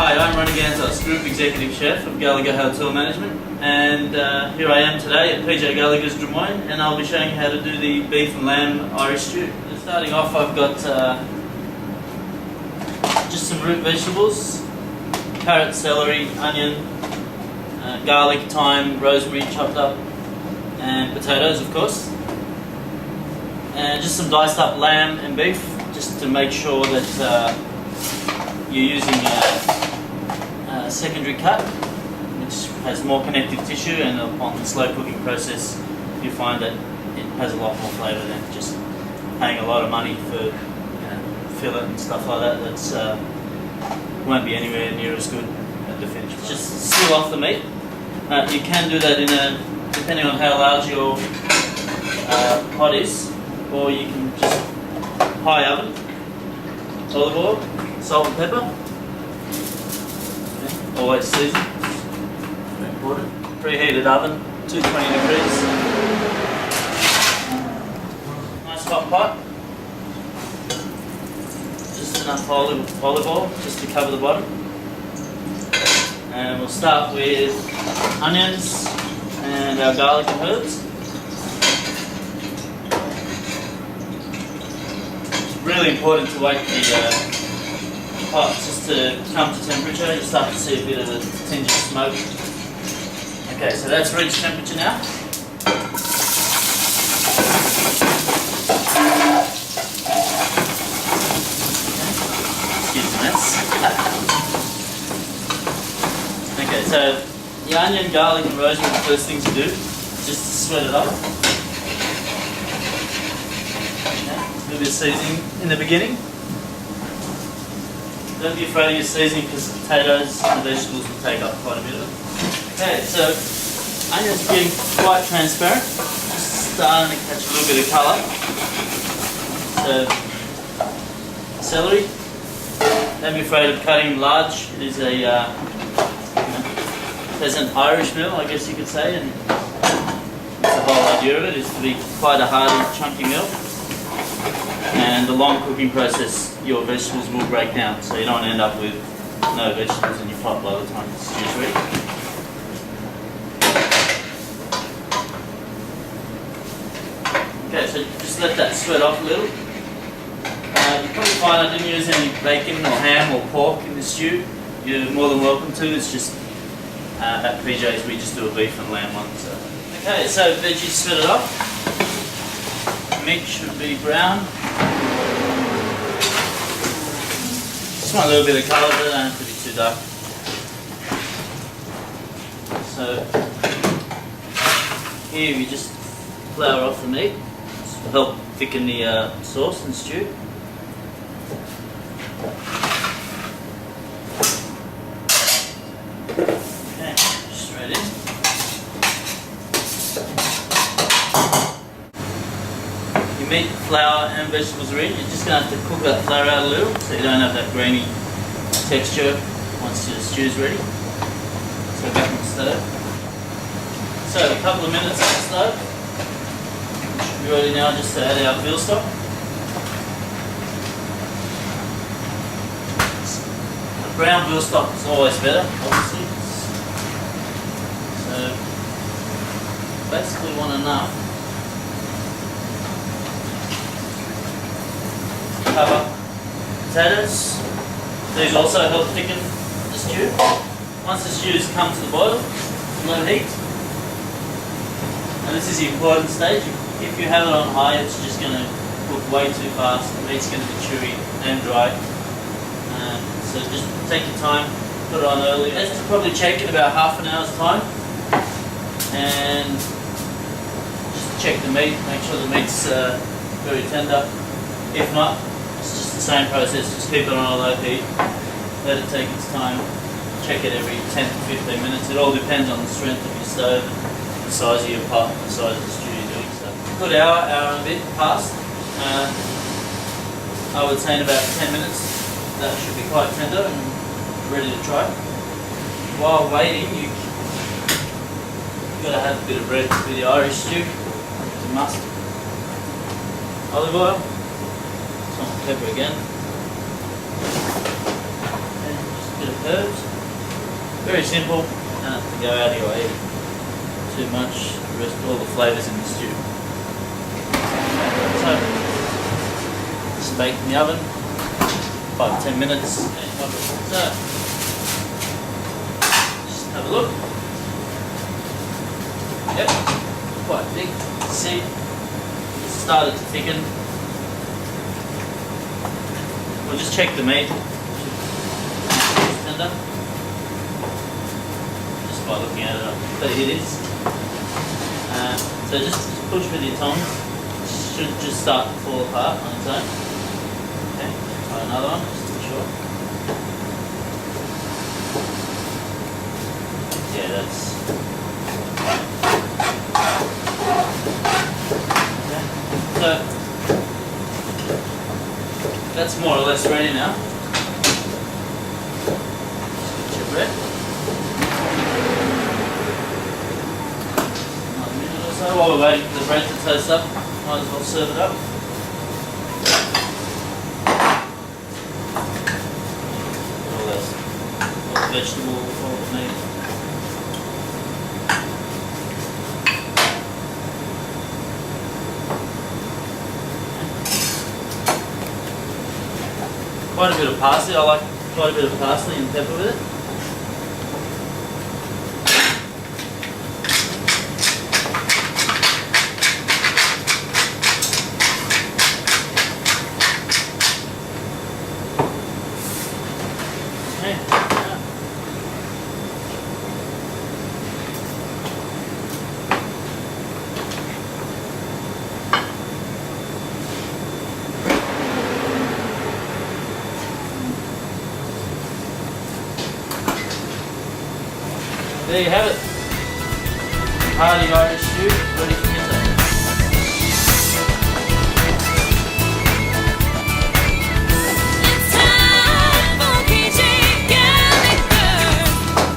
Hi, I'm Ronny Ghantous, Group Executive Chef of Gallagher Hotel Management, and here I am today at PJ Gallagher's Des Moines, and I'll be showing you how to do the beef and lamb Irish stew. So starting off, I've got just some root vegetables: carrot, celery, onion, garlic, thyme, rosemary chopped up, and potatoes, of course, and just some diced up lamb and beef, just to make sure that you're using a secondary cut, which has more connective tissue, and upon the slow cooking process you find that it has a lot more flavour than just paying a lot of money for fillet and stuff like that. That's won't be anywhere near as good at the finish. Just seal off the meat. You can do that depending on how large your pot is, or you can just high oven, olive oil, salt and pepper, always season, very important. Preheated oven, 220 degrees. Nice hot pot, just enough olive oil just to cover the bottom. And we'll start with onions and our garlic and herbs. It's really important to wait for the pot just to come to temperature. You start to see a bit of a tinge of smoke. Okay, so that's reached temperature now. Excuse the mess. Okay, so the onion, garlic and rosemary are the first things to do, just to sweat it up. Okay, a little bit of seasoning in the beginning. Don't be afraid of your seasoning, because the potatoes and the vegetables will take up quite a bit of it. Okay, so onions are getting quite transparent, just starting to catch a little bit of colour. So celery, don't be afraid of cutting large. It is a there's an Irish meal, I guess you could say, and the whole idea of it is to be quite a hearty, chunky meal. And the long cooking process, your vegetables will break down, so you don't end up with no vegetables in your pot by the time the stew's ready. Okay, so just let that sweat off a little. You probably find I didn't use any bacon or ham or pork in the stew. You're more than welcome to. It's just at PJ's we just do a beef and lamb one. So. Okay, so veggies sweated off. Meat should be brown. Just want a little bit of colour, but it don't have to be too dark. So here we just flour off the meat. This will help thicken the sauce and stew. Okay, straight in. Meat, flour and vegetables are in. You're just going to have to cook that flour out a little so you don't have that grainy texture once your stew's ready. So back on the stove. So a couple of minutes on the stove. We should be ready now just to add our veal stock. The brown veal stock is always better, obviously. So basically want enough. Cover potatoes. These also help thicken the stew. Once the stew's come to the boil, low heat. And this is the important stage. If you have it on high, it's just going to cook way too fast. The meat's going to be chewy and dry. So just take your time, put it on early. Let's probably check in about half an hour's time. And just check the meat, make sure the meat's very tender. If not, it's just the same process, just keep it on a low heat, let it take its time, check it every 10 to 15 minutes. It all depends on the strength of your stove, the size of your pot, the size of the stew you're doing. So, a good hour and a bit passed. I would say in about 10 minutes that should be quite tender and ready to try. While waiting, you've got to have a bit of bread with the Irish stew, it's a must. Olive oil. Pepper again, and just a bit of herbs. Very simple, don't have to go out of your way too much. The rest of all the flavours in the stew. So, just bake in the oven, 5-10 minutes. So, just have a look. Yep, quite thick. See, it's started to thicken. We'll just check the meat. It's tender. Just by looking at it, but it is. So just push with your tongs. It should just start to fall apart on its own. Okay, try another one just to be sure. Yeah, that's. Okay, so that's more or less ready now. Just get your bread. Another minute or so while we're waiting for the bread to toast up. Might as well serve it up. All the vegetables, all the meat. Quite a bit of parsley. I like quite a bit of parsley and pepper with it. Okay. There you have it. Hearty Irish stew.